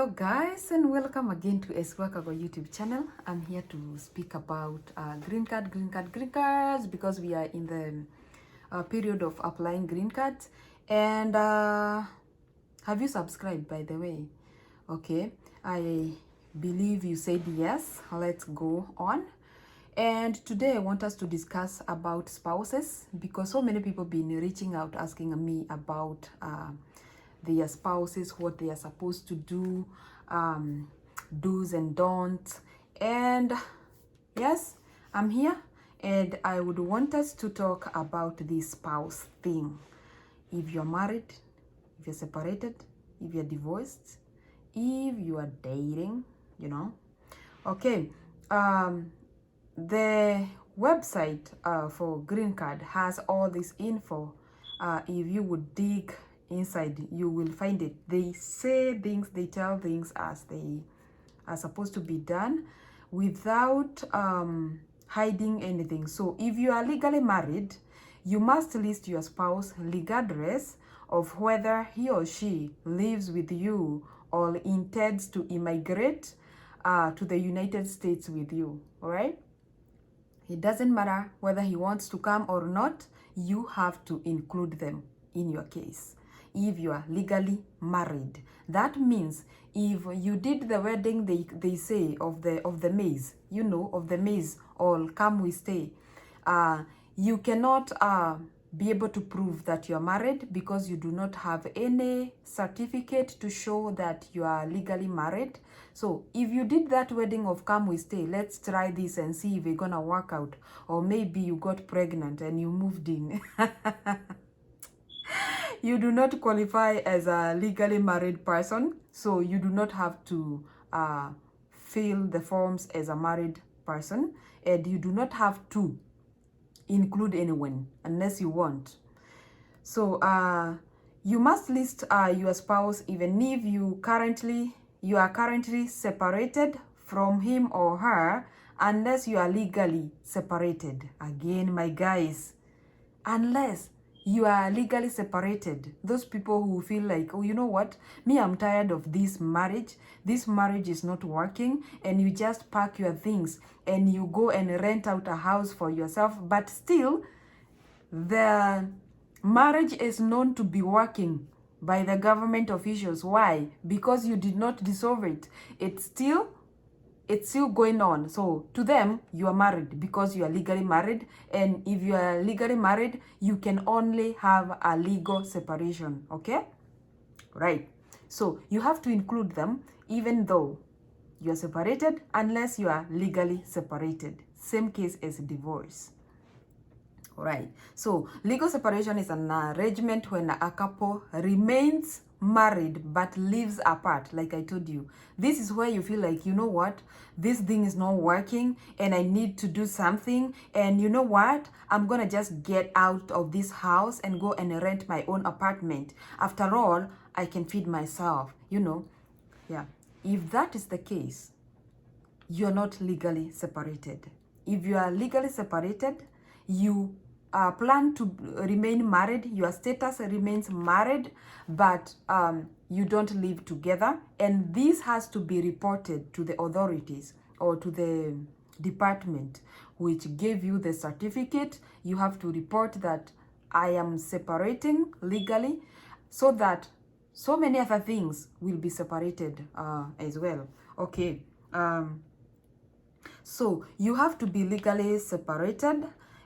Hello guys, and welcome again to Eswakago YouTube channel. I'm here to speak about green cards, because we are in the period of applying green cards. And have you subscribed, by the way? Okay, I believe you said yes. Let's go on. And today I want us to discuss about spouses, because so many people been reaching out asking me about their spouses, what they are supposed to do, do's and don'ts. And yes, I'm here, and I would want us to talk about this spouse thing. If you're married, if you're separated, if you're divorced, if you are dating, okay. The website for Greencard has all this info. If you would dig inside, you will find it. They say things, they tell things as they are supposed to be done without hiding anything. So if you are legally married, you must list your spouse regardless of whether he or she lives with you or intends to immigrate to the United States with you. All right? It doesn't matter whether he wants to come or not, you have to include them in your case. If you are legally married, that means if you did the wedding, they say of the maize, of the maize, or come we stay, you cannot be able to prove that you are married because you do not have any certificate to show that you are legally married. So if you did that wedding of come we stay, let's try this and see if it's gonna work out, or maybe you got pregnant and you moved in. You do not qualify as a legally married person, so you do not have to fill the forms as a married person, and you do not have to include anyone unless you want. So you must list your spouse even if you are currently separated from him or her, unless you are legally separated. Again, my guys, unless you are legally separated. Those people who feel like, oh, you know what, me, I'm tired of this marriage is not working, and you just pack your things and you go and rent out a house for yourself, but still the marriage is known to be working by the government officials. Why? Because you did not dissolve it. It's still going on. So to them, you are married because you are legally married. And if you are legally married, you can only have a legal separation. Okay? Right. So you have to include them even though you are separated, unless you are legally separated. Same case as divorce. All right. So legal separation is an arrangement when a couple remains married but lives apart. Like I told you, this is where you feel like, you know what, this thing is not working and I need to do something, and you know what, I'm gonna just get out of this house and go and rent my own apartment. After all, I can feed myself, yeah. If that is the case, you're not legally separated. If you are legally separated, you plan to remain married, your status remains married, but you don't live together, and this has to be reported to the authorities or to the department which gave you the certificate. You have to report that I am separating legally, so that so many other things will be separated as well. Okay. So you have to be legally separated,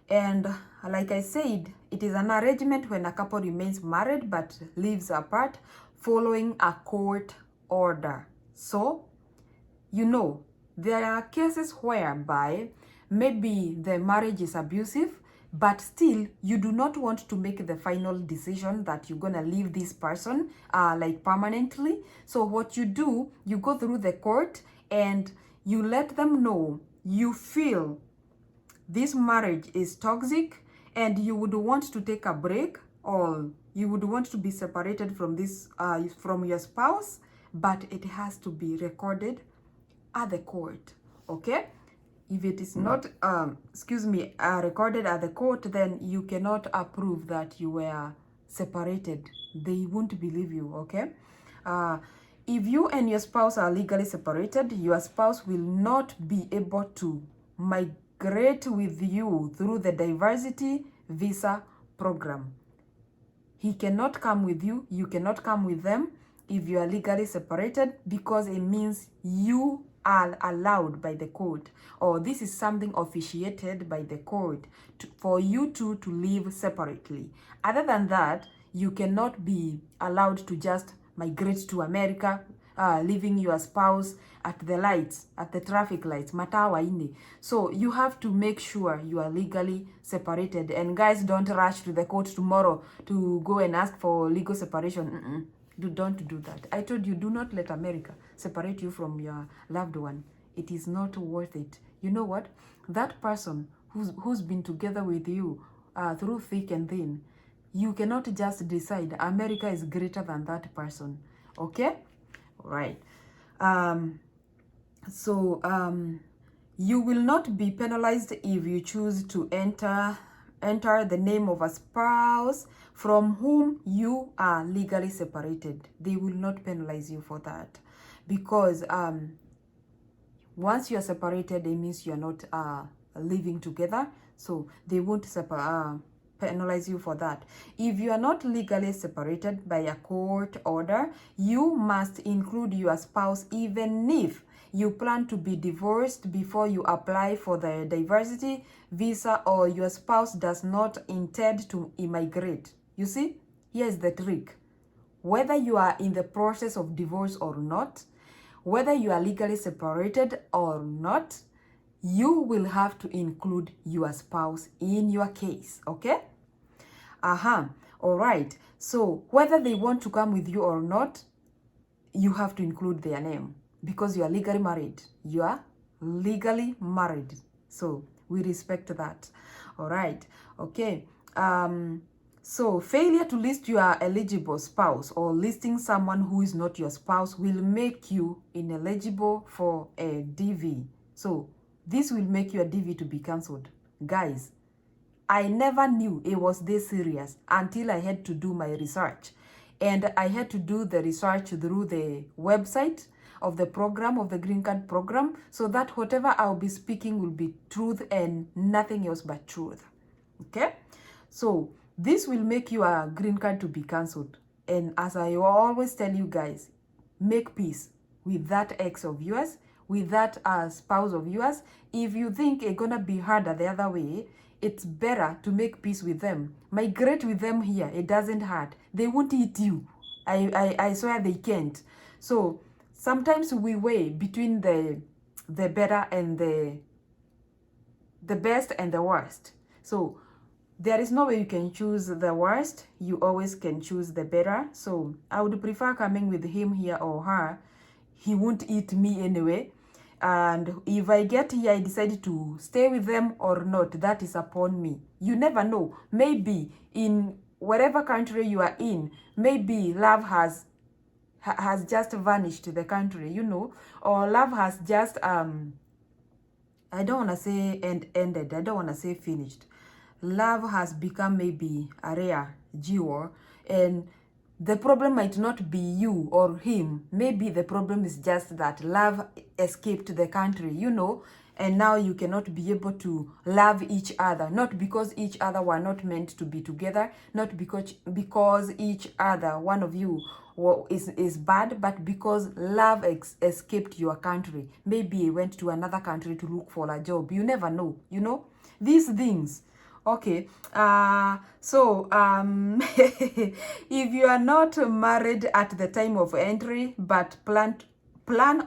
and like I said, it is an arrangement when a couple remains married but lives apart following a court order. So, there are cases whereby maybe the marriage is abusive, but still you do not want to make the final decision that you're gonna leave this person like permanently. So what you do, you go through the court and you let them know you feel this marriage is toxic and you would want to take a break, or you would want to be separated from this from your spouse, but it has to be recorded at the court. Okay? If it is not recorded at the court, then you cannot approve that you were separated. They won't believe you. Okay? If you and your spouse are legally separated, your spouse will not be able to migrate with you through the diversity visa program. He cannot come with you, you cannot come with them if you are legally separated, because it means you are allowed by the court, or this is something officiated by the court for you two to live separately. Other than that, you cannot be allowed to just migrate to America, leaving your spouse at the lights, at the traffic lights, matawa ine. So you have to make sure you are legally separated. And guys, don't rush to the court tomorrow to go and ask for legal separation. Don't do that. I told you, do not let America separate you from your loved one. It is not worth it. You know what? That person who's been together with you through thick and thin, you cannot just decide America is greater than that person. Okay? Right. You will not be penalized if you choose to enter the name of a spouse from whom you are legally separated. They will not penalize you for that, because once you are separated, it means you are not living together, so they won't penalize you for that. If you are not legally separated by a court order, you must include your spouse even if you plan to be divorced before you apply for the diversity visa, or your spouse does not intend to immigrate. You see, here's the trick. Whether you are in the process of divorce or not, whether you are legally separated or not, you will have to include your spouse in your case, okay? All right. So whether they want to come with you or not, you have to include their name, because you are legally married. You are legally married. So we respect that. All right. Okay. So failure to list your eligible spouse or listing someone who is not your spouse will make you ineligible for a DV. So this will make your DV to be cancelled. Guys, I never knew it was this serious until I had to do my research. And I had to do the research through the website of the program, of the Greencard program, so that whatever I'll be speaking will be truth and nothing else but truth. Okay? So this will make your green card to be cancelled. And as I always tell you guys, make peace with that ex of yours, with that spouse of yours. If you think it's gonna be harder the other way, it's better to make peace with them. Migrate with them here. It doesn't hurt. They won't eat you. I swear they can't. So sometimes we weigh between the better and the best and the worst. So there is no way you can choose the worst. You always can choose the better. So I would prefer coming with him here or her. He won't eat me anyway. And if I get here, I decide to stay with them or not, that is upon me. You never know. Maybe in whatever country you are in, maybe love has just vanished the country, you know, or love has just I don't want to say ended. I don't want to say finished. Love has become maybe a rare jewel, and the problem might not be you or him. Maybe the problem is just that love escaped the country, you know, and now you cannot be able to love each other. Not because each other were not meant to be together, not because each other, one of you is bad, but because love escaped your country. Maybe he went to another country to look for a job. You never know, you know, these things. Okay, if you are not married at the time of entry but plan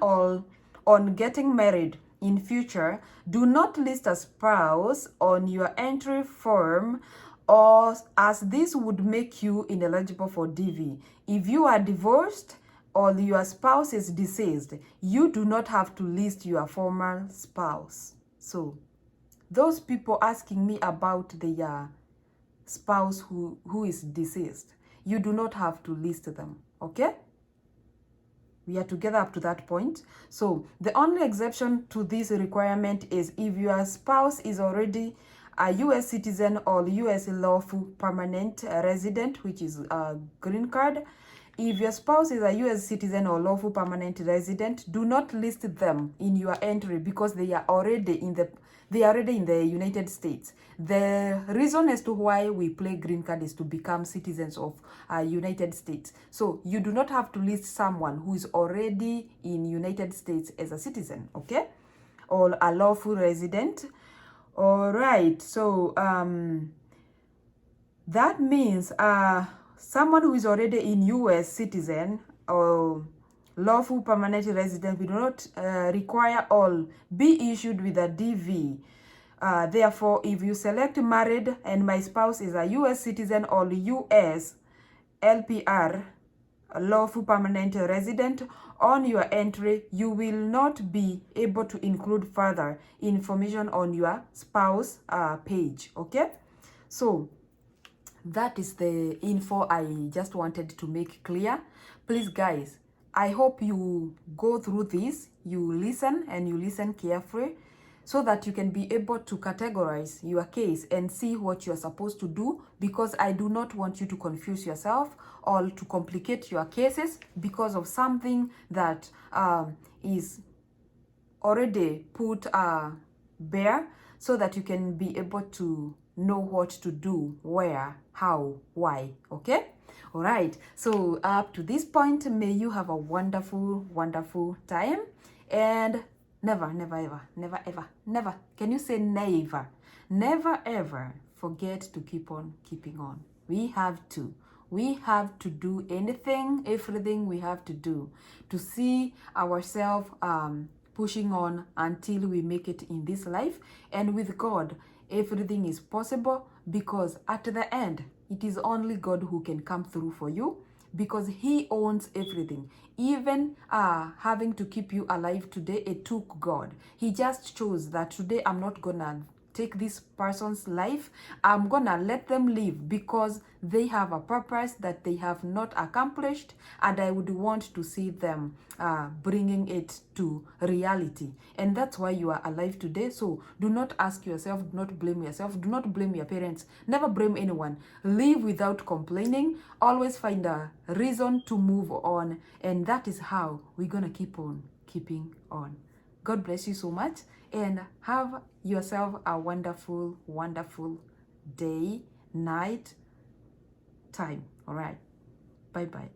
on getting married in future, do not list a spouse on your entry form, or as this would make you ineligible for DV. If you are divorced or your spouse is deceased, you do not have to list your former spouse. So those people asking me about the spouse who is deceased, you do not have to list them, okay? We are together up to that point. So the only exception to this requirement is if your spouse is already a U.S. citizen or U.S. lawful permanent resident, which is a green card, if your spouse is a US citizen or lawful permanent resident, do not list them in your entry because they are already in the United States. The reason as to why we play green card is to become citizens of United States. So you do not have to list someone who is already in United States as a citizen, okay? Or a lawful resident. All right, so that means someone who is already in US citizen or lawful permanent resident, we do not require all be issued with a DV. Therefore, if you select married and my spouse is a US citizen or US LPR, a lawful permanent resident, on your entry, you will not be able to include further information on your spouse page, okay? So that is the info I just wanted to make clear. Please, guys, I hope you go through this, you listen and you listen carefully so that you can be able to categorize your case and see what you're supposed to do, because I do not want you to confuse yourself or to complicate your cases because of something that is already put bare, so that you can be able to know what to do, where, how, why, okay? All right, so up to this point, may you have a wonderful, wonderful time, and never, never, ever, never, ever, never, can you say never, never, ever forget to keep on keeping on. We have to do anything, everything we have to do to see ourselves pushing on until we make it in this life. And with God, everything is possible, because at the end, it is only God who can come through for you, because he owns everything. Even having to keep you alive today, it took God. He just chose that today I'm not gonna take this person's life. I'm gonna let them live because they have a purpose that they have not accomplished, and I would want to see them bringing it to reality. And that's why you are alive today. So do not ask yourself, do not blame yourself, do not blame your parents, never blame anyone. Live without complaining, always find a reason to move on, and that is how we're gonna keep on keeping on. God bless you so much, and have yourself a wonderful, wonderful day, night, time. All right. Bye-bye.